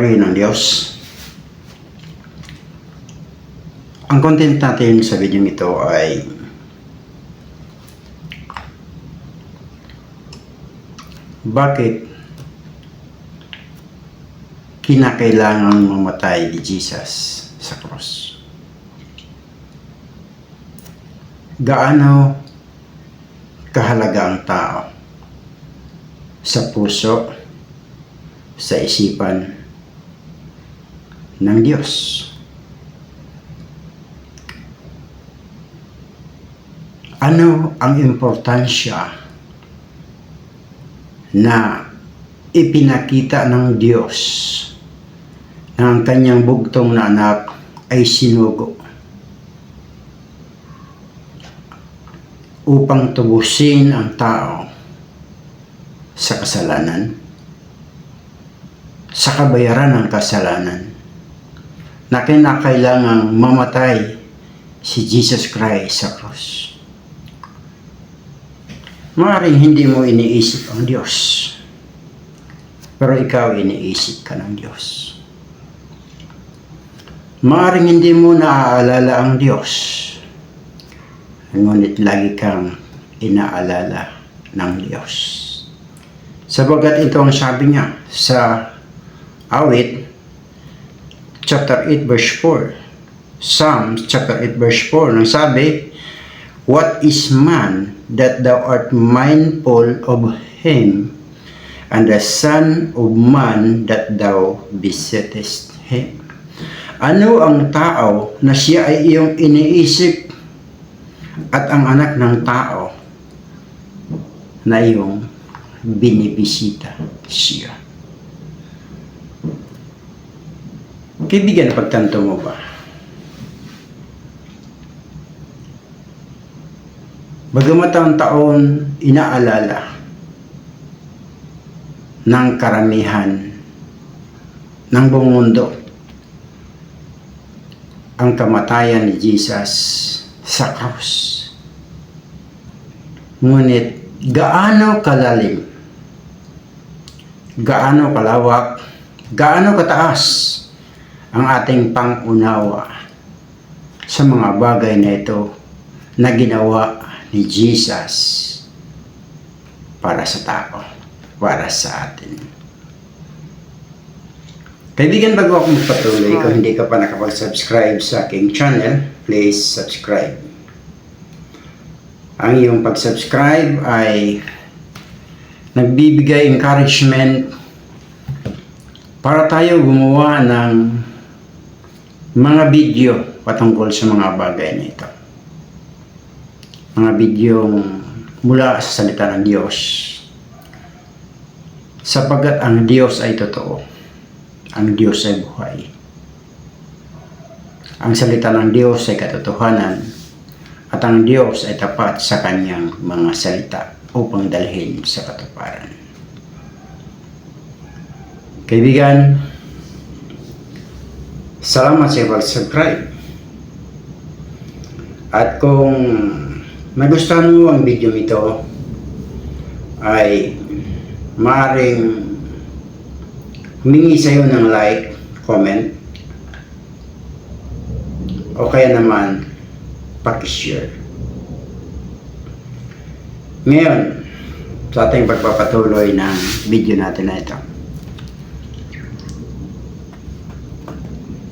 papuri ng Diyos. Ang content natin sa video ito ay bakit kinakailangan mamatay ni Jesus sa cross? Gaano kahalaga ang tao sa puso, sa isipan ng Diyos? Ano ang importansya na ipinakita ng Diyos na ang kanyang bugtong na anak ay sinugo upang tubusin ang tao sa kasalanan, sa kabayaran ng kasalanan, na kinakailangang mamatay si Jesus Christ sa cross? Maaaring hindi mo iniisip ang Diyos, pero ikaw iniisip ka ng Diyos. Maaaring hindi mo naaalala ang Diyos, ngunit lagi kang inaalala ng Diyos. Sabagat ito ang sabi niya sa Awit chapter 8 verse 4. Psalms chapter 8 verse 4 nang sabi, "What is man that thou art mindful of him, and the son of man that thou visitest him?" Ano ang tao na siya ay iyong iniisip, at ang anak ng tao na iyong binibisita siya? Kaibigan, pagtanto mo ba? Bagamat ang taon inaalala ng karamihan ng buong mundo ang kamatayan ni Jesus sa krus, ngunit gaano kalalim, gaano kalawak, gaano kataas ang ating pangunawa sa mga bagay na ito na ginawa ni Jesus para sa tao, para sa atin. Kaibigan, bago ako magpatuloy, kung hindi ka pa nakapag-subscribe sa aking channel, please subscribe. Ang iyong pag-subscribe ay nagbibigay encouragement para tayo gumawa ng mga video patungkol sa mga bagay na ito. Mga bidyong mula sa salita ng Diyos, sapagkat ang Diyos ay totoo, ang Diyos ay buhay. Ang salita ng Diyos ay katotohanan, at ang Diyos ay tapat sa kanyang mga salita upang dalhin sa katuparan. Kaibigan, salamat sa pag-subscribe. At kung nagustuhan mo ang video ito, ay maaaring humingi sa iyo ng like, comment, o kaya naman paki-share. Ngayon, sa ating pagpapatuloy ng video natin na ito.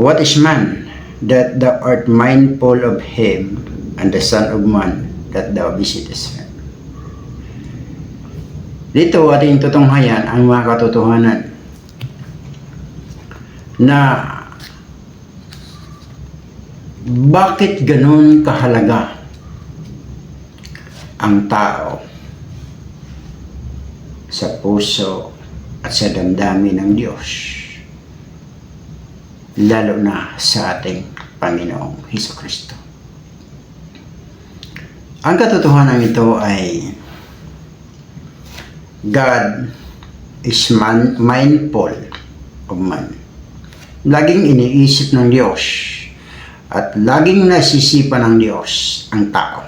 What is man that thou art mindful of him, and the son of man that thou visitest him? Dito ating tutunghayan ang mga katotohanan na bakit ganun kahalaga ang tao sa puso at sa damdamin ng Diyos, lalo na sa ating Panginoong Hesukristo. Ang katotohanan ito ay God is mindful of man. Laging iniisip ng Diyos at laging nasisipan ng Diyos ang tao.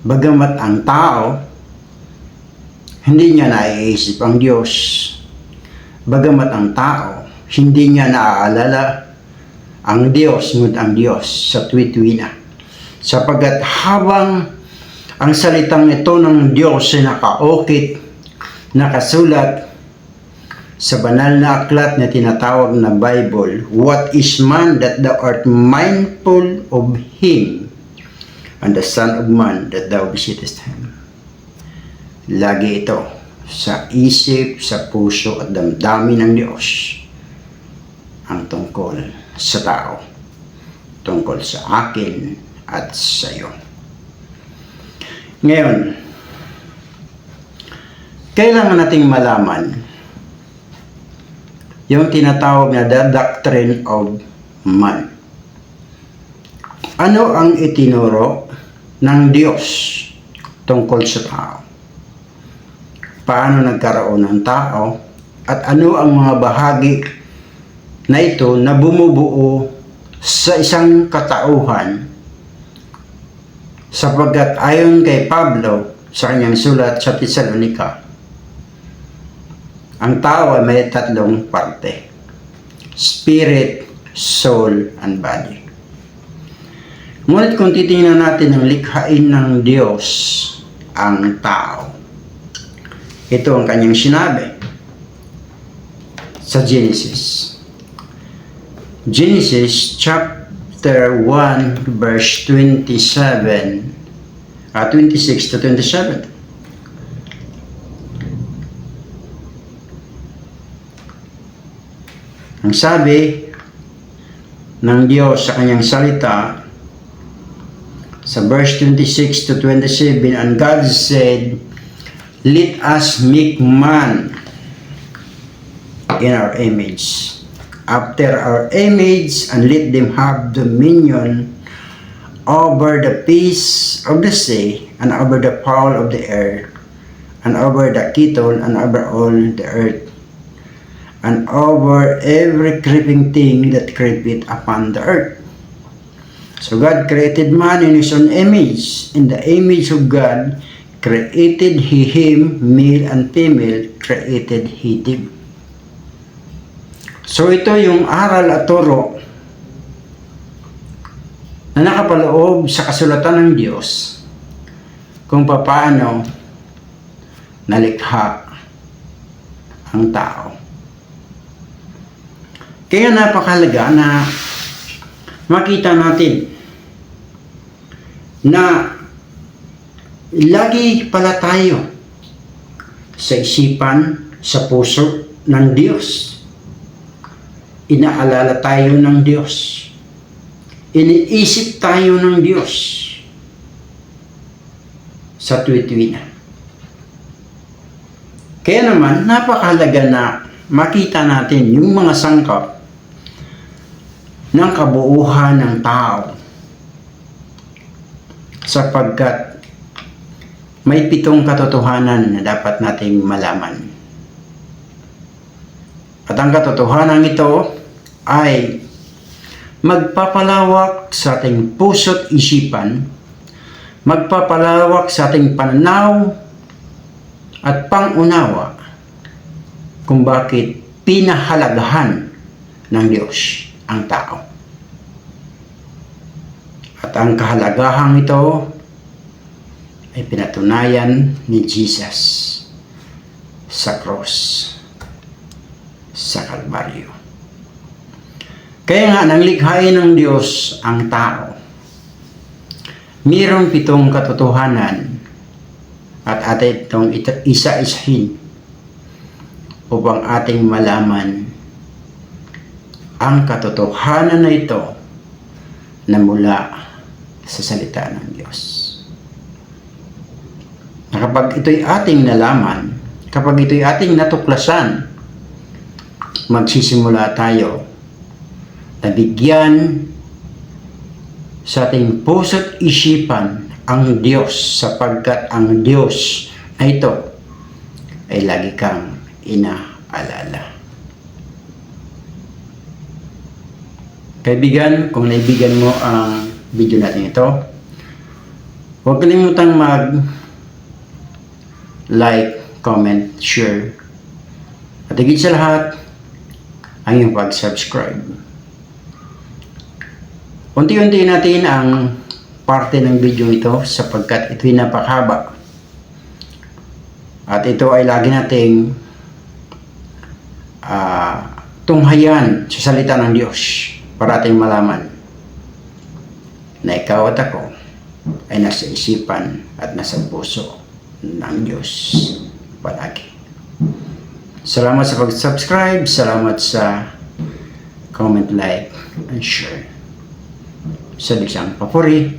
Bagamat ang tao hindi niya naiisip ang Diyos, Bagamat ang tao, hindi niya naaalala ang Diyos, ngunit ang Diyos sa tuwi-tuwi na. Sapagat habang ang salitang ito ng Diyos ay nakaukit, nakasulat sa banal na aklat na tinatawag na Bible, "What is man that thou art mindful of him, and the Son of Man that thou visitest him?" Lagi ito sa isip, sa puso at damdamin ng Diyos ang tungkol sa tao, tungkol sa akin at sa iyo. Ngayon, kailangan nating malaman yung tinatawag na the doctrine of man. Ano ang itinuro ng Diyos tungkol sa tao? Paano nagkaroon ng tao? At ano ang mga bahagi na ito na bumubuo sa isang katauhan? Sapagkat ayon kay Pablo sa kanyang sulat sa Tesalonica, ang tao ay may tatlong parte: spirit, soul, and body. Ngunit kung titingnan natin ang likhain ng Diyos, ang tao, ito ang kanyang sinabi sa Genesis. Genesis chapter 1 verse 26 to 27. Ang sabi ng Diyos sa kanyang salita sa verse 26 to 27, "And God said, Let us make man in our image, after our image, and let them have dominion over the fish of the sea, and over the fowl of the air, and over the cattle, and over all the earth, and over every creeping thing that creepeth upon the earth." So God created man in His own image. In the image of God created He him, male and female created He them. So ito yung aral at turo na nakapaloob sa kasulatan ng Diyos kung paano nalikha ang tao. Kaya napakahalaga na makita natin na lagi pala tayo sa isipan, sa puso ng Diyos. Inaalala tayo ng Diyos. Iniisip tayo ng Diyos sa tuwi-tuwi na. Kaya naman, napakahalaga na makita natin yung mga sangkap ng kabuuhan ng tao, sapagkat may 7 katotohanan na dapat nating malaman. At ang katotohanan ito ay magpapalawak sa ating puso't isipan, magpapalawak sa ating pananaw at pangunawa kung bakit pinahalagahan ng Diyos ang tao. At ang kahalagahan ito ay pinatunayan ni Jesus sa cross, sa Kalbaryo. Kaya nga, nang likhain ng Diyos ang tao, mayroong 7 katotohanan at atin itong isa-isahin upang ating malaman ang katotohanan na ito na mula sa salita ng Diyos. Na kapag ito'y ating nalaman, kapag ito'y ating natuklasan, magsisimula tayo na bigyan sa ating puso't isipan ang Diyos, sapagkat ang Diyos na ito ay lagi kang inaalala. Kaibigan, kung naibigan mo ang video natin ito, huwag kalimutang mag-like, comment, share, At higit sa lahat, ang iyong pag-subscribe. Unti-unti natin ang parte ng video ito sapagkat ito'y napakahaba. At ito ay lagi nating tunghayan sa salita ng Diyos para ating malaman na ikaw at ako ay nasa isipan at nasa puso ng Diyos palagi. Salamat sa pag-subscribe, salamat sa comment, like, and share. Sa bigsang papuri,